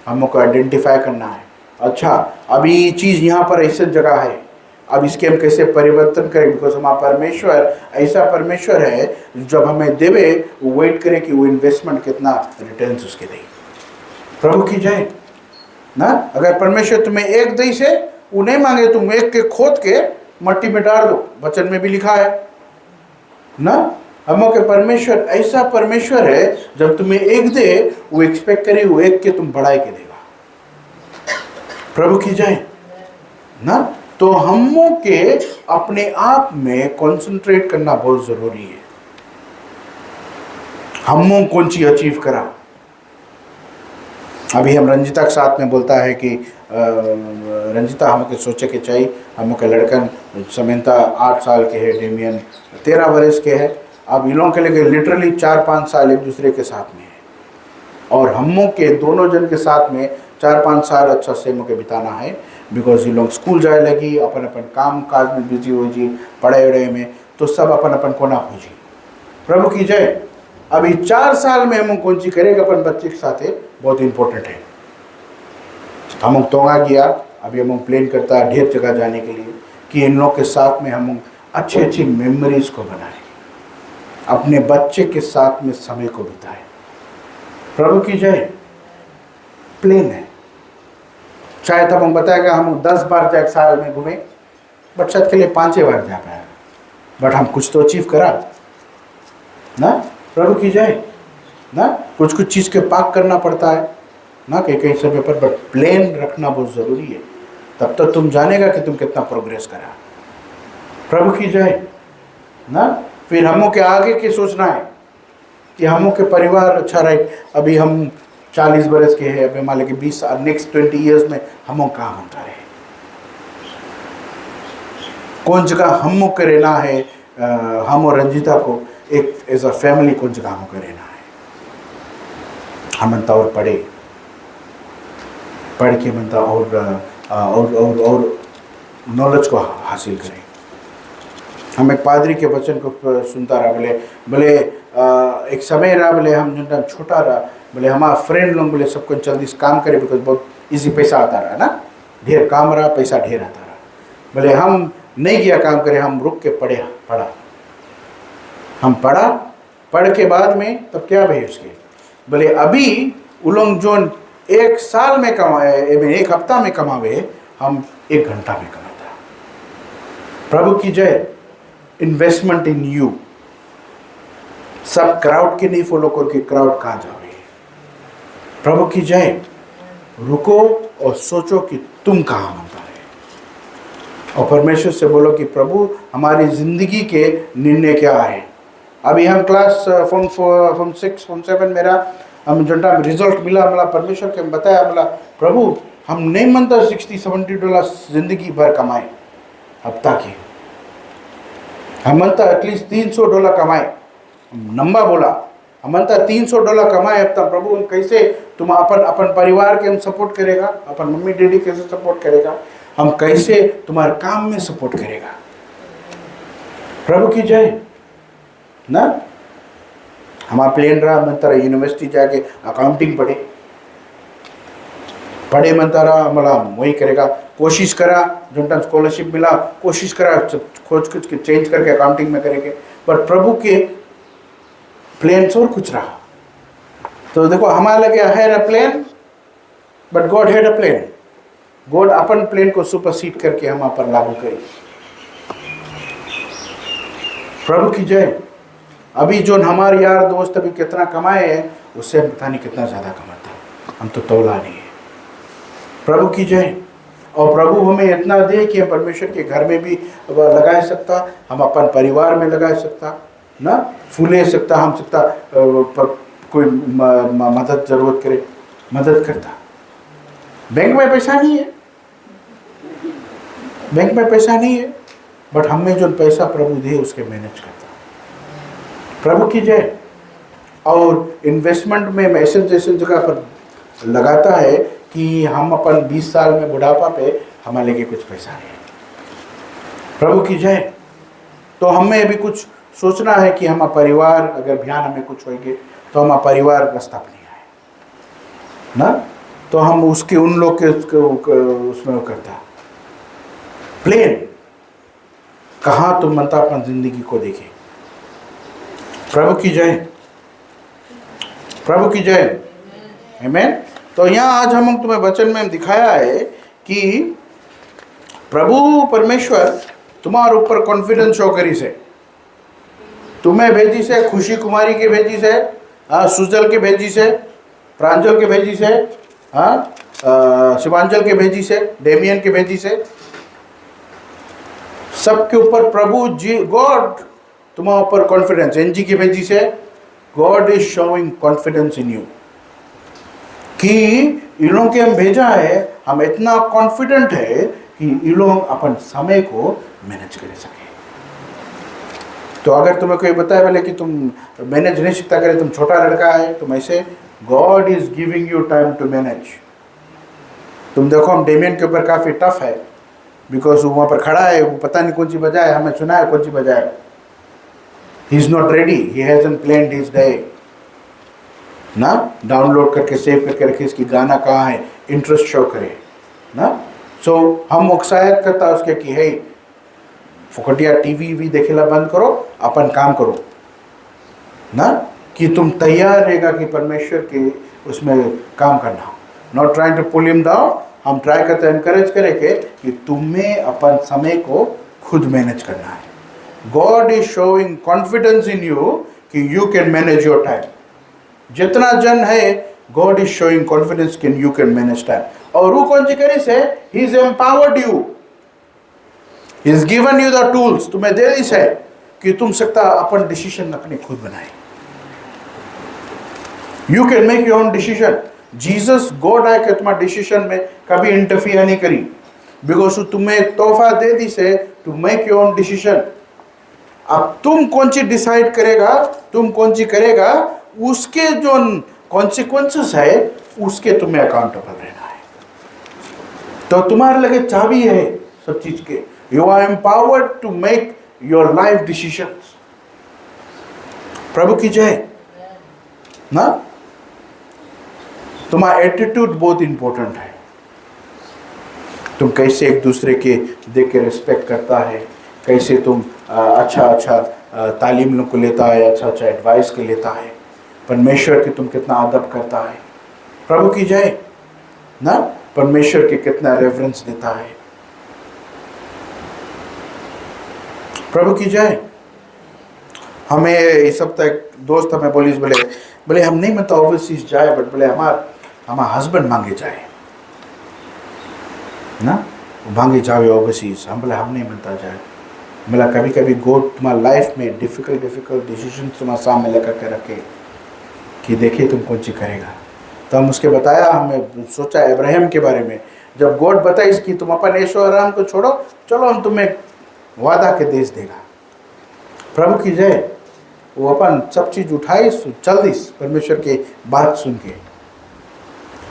Speaker 1: हमको आइडेंटिफाई करना है। अच्छा अभी ये चीज़ यहाँ पर ऐसे जगह है, अब इसके हम कैसे परिवर्तन करें, बिकॉज हमारा परमेश्वर ऐसा परमेश्वर है जब हमें देवे वो वेट करे कि वो इन्वेस्टमेंट कितना रिटर्न उसके दे, प्रभु की जय ना। अगर परमेश्वर तुम्हें एक दई से वो नहीं मांगे, तुम एक के खोद के मट्टी में डाल दो, वचन में भी लिखा है ना। हम के परमेश्वर ऐसा परमेश्वर है जब तुम्हें एक दे वो एक्सपेक्ट करे वो एक के तुम बढ़ाई के देगा, प्रभु की जय ना। तो हमों के अपने आप में कंसंट्रेट करना बहुत ज़रूरी है। हमों कौन सी अचीव करा। अभी हम रंजिता के साथ में बोलता है कि रंजिता हमके सोचे के चाहिए, हमके लड़कन समयता 8 साल के है, डेमियन 13 वर्ष के है। अब इन लोगों के लिए लिटरली 4-5 साल एक दूसरे के साथ में है, और हमों के दोनों जन के साथ में 4-5 साल अच्छा से मुझे बिताना है। बिकॉज ये लोग स्कूल जाए लगी, अपन अपन काम काज में बिजी हो जी, पढ़ाई वढ़ाई में, तो सब अपन अपन कोना खोजी। प्रभु की जय। अभी 4 साल में हम कौन सी करेगा अपन बच्चे के साथ है, बहुत इंपॉर्टेंट है। हम तोंगा गया, अभी हम प्लान करता है ढेर जगह जाने के लिए, कि इन लोग के साथ में हम अच्छी अच्छी मेमोरीज को बनाएं, अपने बच्चे के साथ में समय को बिताएं। प्रभु की जय। प्लेन है, शायद तब हम बताएगा हम 10 बार जाए साल में घूमे, बट शायद के लिए 5 बार जा पाया, बट हम कुछ तो अचीव करा ना। प्रभु की जय ना। कुछ कुछ चीज़ के पाक करना पड़ता है ना, कई समय पर, बट प्लेन रखना बहुत ज़रूरी है। तब तो तुम जानेगा कि तुम कितना प्रोग्रेस करा। प्रभु की जय ना। फिर हमों के आगे के सोचना है कि हमों के परिवार अच्छा रहे। अभी हम 40 बरस के हैं, अभी मान लें कि 20 नेक्स्ट 20 ईयर्स में हमों कहाँ बनता रहे, कौन जगह हमों के रहना है। हम और रंजिता को एक एज अ फैमिली कौन जगह हमों के रहना है। हम बनता और पढ़ के बनता और नॉलेज को हासिल करें। हम एक पादरी के वचन को सुनता रहा, बोले एक समय रहा, बोले हम जो छोटा रहा, बोले हमारा फ्रेंड लोग बोले सबको जल्दी से काम करे, बिकॉज बहुत इजी पैसा आता रहा ना, ढेर काम रहा, पैसा ढेर आता रहा। बोले हम नहीं किया काम करे, हम रुक के पढ़ा। हम पढ़ के बाद में तब क्या भाई उसके, बोले अभी वो लोग जो 1 साल में कमाए, 1 हफ्ता में कमावे, हम 1 घंटा में कमाता। प्रभु की जय। Investment in you. सब क्राउड के नहीं फॉलो करके क्राउड कहाँ जावे। प्रभु की जय। रुको और सोचो कि तुम कहाँ बनता है, और परमेश्वर से बोलो कि प्रभु हमारी जिंदगी के निर्णय क्या है। अभी हम क्लास फॉर्म 6 फॉर्म 7 मेरा हम जो रिजल्ट मिला, मला परमेश्वर के बताया, बोला प्रभु हम नहीं मनता $60-70 जिंदगी भर कमाए हफ्ता की, हम मनता एटलीस्ट $300 कमाए। नंबर बोला, हम मनता $300 कमाए हफ्ता। प्रभु हम कैसे, तुम अपन परिवार के हम सपोर्ट करेगा, अपन मम्मी डैडी कैसे सपोर्ट करेगा, हम कैसे तुम्हारे काम में सपोर्ट करेगा। प्रभु की जय ना। हमारा प्लान रहा, मनता रहा यूनिवर्सिटी जाके अकाउंटिंग पढ़े मनता रहा, मला वही करेगा, कोशिश करा, जो स्कॉलरशिप मिला कोशिश करा खोज कुछ के चेंज करके अकाउंटिंग में करेंगे, पर प्रभु के प्लान और कुछ रहा। तो देखो हमारा लगे had a plan, but God had a plan. God upon plan को सुपरसीड करके हम पर लागू करें। प्रभु की जय। अभी जो हमारे यार दोस्त अभी कितना कमाए हैं, उससे पता नहीं कितना ज़्यादा कमाता, हम तो तौला नहीं है। प्रभु की जय। और प्रभु हमें इतना दे कि हम परमेश्वर के घर में भी लगा सकता, हम अपन परिवार में लगा सकता ना, फूले सकता, हम सकता कोई मदद जरूरत करे मदद करता। बैंक में पैसा नहीं है, बैंक में पैसा नहीं है, बट हमें जो पैसा प्रभु दे उसके मैनेज करता। प्रभु की जय। और इन्वेस्टमेंट में ऐसे जगह पर लगाता है कि हम अपन 20 साल में बुढ़ापा पे हमारे लिए कुछ पैसा है। प्रभु की जय। तो हमें अभी कुछ सोचना है कि हमारा परिवार, अगर ध्यान हमें कुछ होएंगे तो हमारा परिवार रास्ता पर नहीं आए ना, तो हम उसके उन लोग के उसमें करता प्लेन कहाँ तुम मनता अपन जिंदगी को देखे। प्रभु की जय। प्रभु की जय। आमीन। तो यहाँ आज हम तुम्हें वचन में दिखाया है कि प्रभु परमेश्वर तुम्हारे ऊपर कॉन्फिडेंस शो करी से, तुम्हें भेजी से, खुशी कुमारी के भेजी से, सुजल के भेजी से, प्रांजल के भेजी से, शिवांजल के भेजी से, डेमियन के भेजी से, सबके ऊपर प्रभु जी गॉड तुम्हारे ऊपर कॉन्फिडेंस एनजी की भेजी से God is showing confidence in you कि इन लोगों के हम भेजा है, हम इतना कॉन्फिडेंट है कि इन लोग अपन समय को मैनेज कर सके। तो अगर तुम्हें कोई बताए बोले कि तुम मैनेज नहीं सीखता करे, तुम छोटा लड़का है, तुम ऐसे, God is giving you time to manage. तुम देखो हम डेमियन के ऊपर काफ़ी टफ है, बिकॉज वो वहाँ पर खड़ा है, वो पता नहीं कौन सी बजाए, हमें सुना है कौन सी बजाए, he is not ready, he hasn't planned his day ना, डाउनलोड करके सेव करके रखे इसकी गाना कहाँ है, इंटरेस्ट शो करे ना। सो हम उत्साहित करता उसके कि हे फुकटिया टीवी भी देखेला बंद करो, अपन काम करो ना, कि तुम तैयार रहेगा कि परमेश्वर के उसमें काम करना, not trying to pull him down. हम ट्राई करते हैं एनकरेज करें कि तुम्हें अपन समय को खुद मैनेज करना है। God is showing confidence in you कि you can manage your time. जितना जन है गॉड इज शोइंग कॉन्फिडेंस कि यू कैन मैनेज टाइम। और वो कौन सी करे से, he is empowered you, he is given you the tools, तुम्हें दे दी है कि तुम सकता अपन डिसीजन अपने खुद बनाए। You can make your own decision. Jesus God है कि तुम्हारे डिसीजन में कभी इंटरफियर नहीं करी, बिकॉज तुम्हें एक तोहफा दे दी से to make your own decision. अब तुम कौन सी डिसाइड करेगा, तुम कौन सी करेगा, उसके जो कॉन्सिक्वेंसेस है उसके तुम्हें अकाउंटेबल रहना है। तो तुम्हारे लगे चाबी है सब चीज के, you are empowered to make your life decisions. प्रभु की जय ना। तुम्हारा एटीट्यूड बहुत इंपॉर्टेंट है, तुम कैसे एक दूसरे के देख के रिस्पेक्ट करता है, कैसे तुम अच्छा तालीम लोग को लेता है, अच्छा एडवाइस के लेता है, परमेश्वर की तुम कितना अदब करता है। प्रभु की जय ना, परमेश्वर के कितना रेफरेंस देता है। प्रभु की जय। हमें इस हफ्ते एक दोस्त हमें बोले हम नहीं मतलब ओवरसीज जाए, बट बोले हमारा हस्बैंड मांगे जाए ना, मांगे जाए ओवरसीज। हम बोले हम नहीं मिलता जाए। बोला कभी कभी गॉड तुम्हारा लाइफ में डिफ़िकल्ट डिसीजन तुम्हारे सामने लेकर के रखे कि देखिए तुम कौन सी करेगा। तो हम उसके बताया, हमें सोचा इब्राहिम के बारे में, जब गॉड बताए इसकी तुम अपन ऐशो आराम को छोड़ो, चलो हम तुम्हें वादा के देश देगा। प्रभु की जय। वो अपन सब चीज़ उठाई, चल दी परमेश्वर की बात सुन के।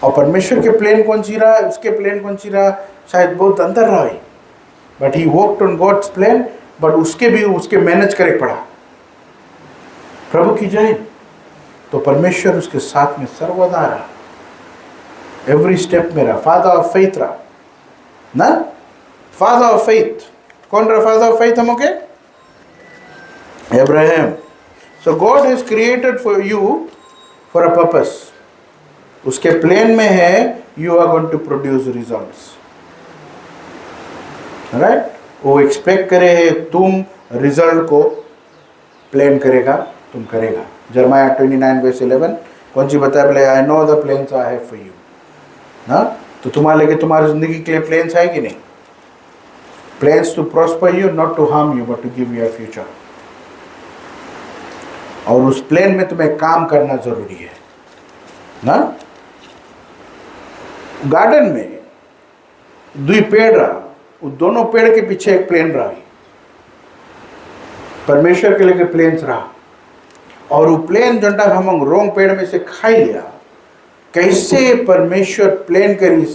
Speaker 1: और परमेश्वर के प्लान कौन सी रहा, उसके प्लान कौन सी रहा, शायद बहुत अंदर रहा है, but he worked on God's plan, but उसके मैनेज करे पड़ा। प्रभु की जय। तो परमेश्वर उसके साथ में सर्वदा रहा, एवरी स्टेप में रहा, फादर ऑफ फेथ रहा ना, फादर ऑफ फेथ। कौन रहा फादर ऑफ फेथ हम के? Abraham. So God has created for you for a purpose. उसके प्लान में है you are going to produce results, right. वो एक्सपेक्ट करे है तुम रिजल्ट को प्लान करेगा, तुम करेगा। जर्माया 29:11 कौन सी बताया, बोले आई know the plans I have for you ना। तो तुम्हारे लगे तुम्हारी जिंदगी के लिए प्लान्स है कि नहीं? Plans to prosper you, not to harm you, but to give you a future. और उस प्लान में तुम्हें काम करना जरूरी है ना। गार्डन में 2 पेड़ रहा, उस दोनों पेड़ के पीछे एक प्लान रहा, परमेश्वर के लिए प्लान्स रहा। और वो प्लान जो हम रोंग पेड़ में से खाई लिया, कैसे परमेश्वर प्लान करी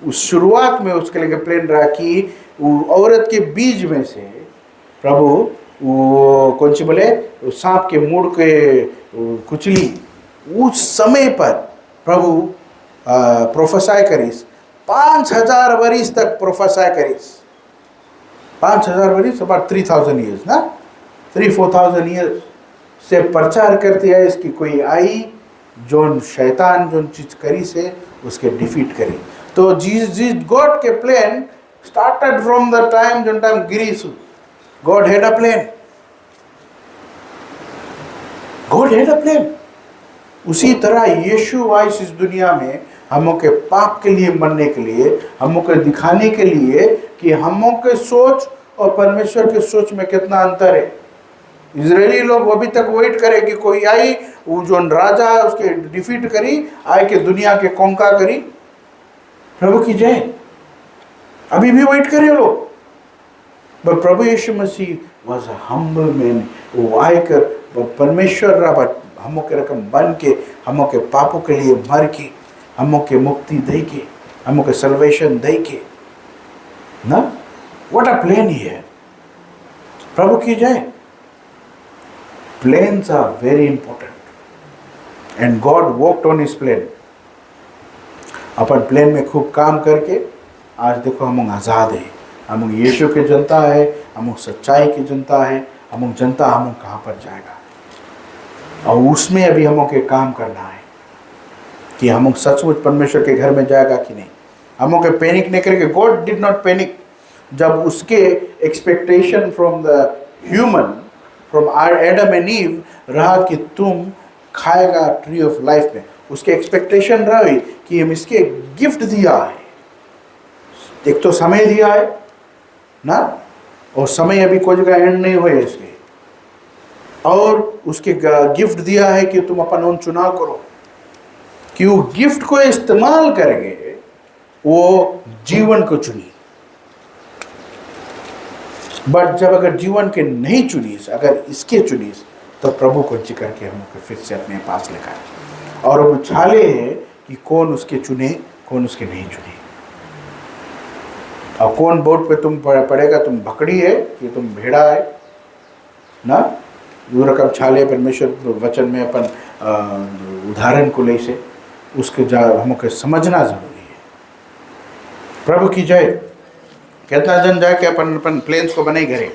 Speaker 1: उस शुरुआत में उसके लिए प्लान रहा कि वो औरत के बीज में से प्रभु वो कौन सी बोले सांप के मुड़ के कुचली, उस समय पर प्रभु प्रोफेसाय करीस। 5000 वर्ष तक प्रोफेसाय करीस। 5000 वर्ष, अबाउट 3000 ईयर्स ना, 3-4,000 ईयर्स से प्रचार करती है इसकी कोई आई जो शैतान जो चीज करी से उसके डिफीट करी। तो जीस गॉड के plan started from the time जो टाइम गिरीस, God had a plan, God had a plan. उसी तरह यीशु आए इस दुनिया में हमों के पाप के लिए मरने के लिए, हमों के दिखाने के लिए कि हमों के सोच और परमेश्वर के सोच में कितना अंतर है। इजरायली लोग अभी तक वेट करे कि कोई आई, वो जो राजा है उसके डिफीट करी, आए कि दुनिया के कोंका करी। प्रभु की जय। अभी भी वेट करे लोग। बट प्रभु यीशु मसीह वॉज अ हम्बल मैन। वो आकर परमेश्वर रहा, हमों के रकम बन के, हमों के पापों के लिए मर के, हमों के मुक्ति दे के, हमों के सल्वेशन दे के ना। व्हाट अ प्लान ही है। प्रभु की जय। Plans are very important and God worked on his plan. अपन प्लेन में खूब काम करके आज देखो हम आज़ाद है। हम यीशु की जनता है, हम सच्चाई की जनता है। हम जनता हम कहाँ पर जाएगा, और उसमें अभी हम के काम करना है कि हम सचमुच परमेश्वर के घर में जाएगा कि नहीं। हम के पैनिक नहीं करेंगे। गॉड डिड नॉट पैनिक जब उसके expectation from the human, from our Adam and Eve रहा कि तुम खाएगा ट्री ऑफ लाइफ में। उसके एक्सपेक्टेशन रहा कि हम इसके गिफ्ट दिया है। एक तो समय दिया है ना, और समय अभी कोई जगह एंड नहीं हुए इसके, और उसके गिफ्ट दिया है कि तुम अपन उन चुनाव करो कि वो गिफ्ट को इस्तेमाल करेंगे, वो जीवन को चुनी। बट जब अगर जीवन के नहीं चुनीस, अगर इसके चुनीस, तो प्रभु को जिक्र के हम फिर से अपने पास लेकर आए। और वो छाले है कि कौन उसके चुने, कौन उसके नहीं चुने। और कौन बोट पे तुम पड़ेगा, तुम बकरी है कि तुम भेड़ा है ना। वो रकम छाले परमेश्वर वचन में अपन उदाहरण को ले से उसके हमको समझना जरूरी है। प्रभु की जय। कितना जन जाके अपन अपन प्लेन्स को बनाई घरे,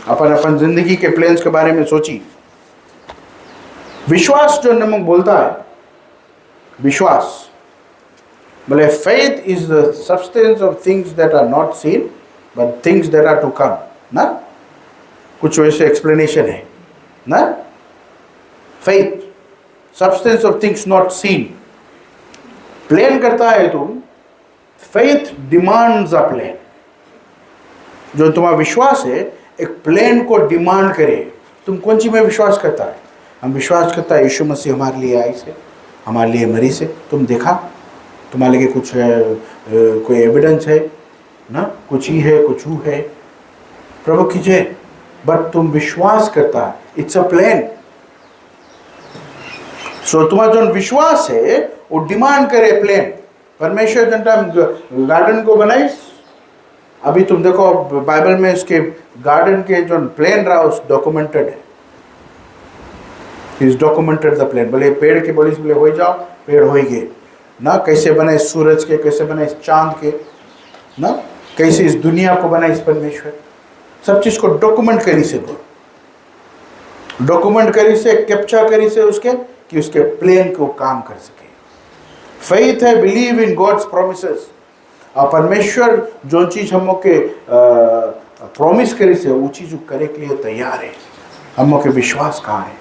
Speaker 1: अपन अपन जिंदगी के प्लेन्स के बारे में सोची। विश्वास जो नमक बोलता है, विश्वास बोले faith is the substance of things that are not seen but things that are to come ना। कुछ वैसे एक्सप्लेनेशन है ना। Faith substance of things not seen. Plan करता है तुम, फेथ डिमांड्स अ प्लान। जो तुम्हारा विश्वास है एक प्लान को डिमांड करे। तुम कौन सी में विश्वास करता है? हम विश्वास करता है यीशु मसीह हमारे लिए आई से, हमारे लिए मरी से। तुम देखा तुम्हारे लिए कुछ कोई एविडेंस है ना, कुछ ही है, कुछ हु है। प्रभु कीजिए। बट तुम विश्वास करता है, इट्स अ प्लान। सो तुम्हारा जो विश्वास है वो डिमांड करे प्लान। परमेश्वर जनता गार्डन को बनाइस। अभी तुम देखो बाइबल में इसके गार्डन के जो प्लान रहा उस डॉक्यूमेंटेड है। Is documented the plan. बोले पेड़ के बोली बोले हो जाओ, पेड़ हो गए ना। कैसे बने सूरज के, कैसे बने इस चांद के ना, कैसे इस दुनिया को बना इस परमेश्वर। सब चीज को डॉक्यूमेंट करी से, डॉक्यूमेंट करी से, कैप्चर करी से उसके कि उसके प्लान को काम कर सके। फेथ है बिलीव इन गॉड्स प्रोमिसेस। और परमेश्वर जो चीज हम के प्रॉमिस करी से वो चीज करे के लिए तैयार है। हम के विश्वास कहाँ है?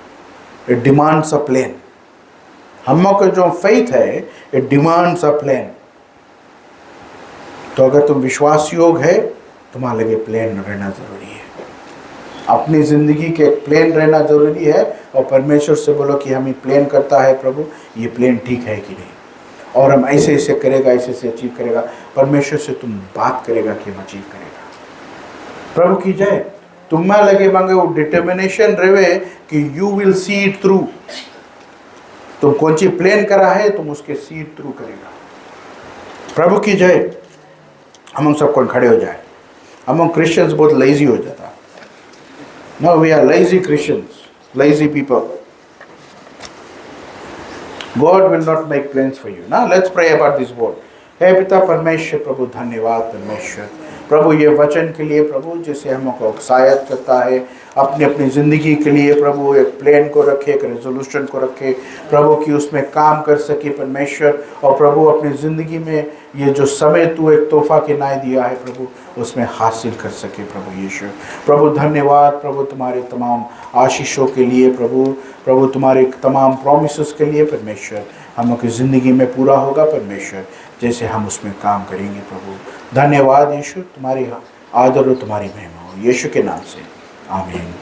Speaker 1: It demands a plan. हम का जो फेथ है इट डिमांड्स अ प्लान। तो अगर तुम विश्वास योग है, तुम्हारे लगे प्लान रहना जरूरी है। अपनी जिंदगी के प्लान रहना जरूरी है। और परमेश्वर से बोलो कि हम ये प्लान करता है प्रभु, ये प्लान ठीक है कि नहीं, और हम ऐसे ऐसे करेगा, ऐसे ऐसे अचीव करेगा। परमेश्वर से तुम बात करेगा कि हम अचीव करेगा। प्रभु की जय। तुम्हें लगे मांगे वो डिटर्मिनेशन रहे कि you will see it through. तुम कौन सी प्लान करा है, तुम उसके सी इट थ्रू करेगा। प्रभु की जय। हम सबको खड़े हो जाए। हम क्रिश्चियंस बहुत लेजी हो जाता। No, we are lazy Christians, lazy people. God will not make plans for you. Now let's pray about this word. हे पिता परमेश्वर प्रभु, धन्यवाद परमेश्वर प्रभु ये वचन के लिए प्रभु, जिसे हमको उत्साहित करता है अपनी अपनी ज़िंदगी के लिए प्रभु। एक प्लान को रखे, एक रेजोल्यूशन को रखे प्रभु कि उसमें काम कर सके परमेश्वर। और प्रभु अपनी ज़िंदगी में ये जो समय तू एक तोहफा के न्याय दिया है प्रभु, उसमें हासिल कर सके प्रभु यीशु। प्रभु धन्यवाद प्रभु तुम्हारे तमाम आशीषों के लिए प्रभु। प्रभु तुम्हारे तमाम प्रॉमिसेस के लिए परमेश्वर। हम की ज़िंदगी में पूरा होगा परमेश्वर, जैसे हम उसमें काम करेंगे प्रभु। धन्यवाद यीशु। तुम्हारी आदर और तुम्हारी महिमा हो, यीशु के नाम से आमीन।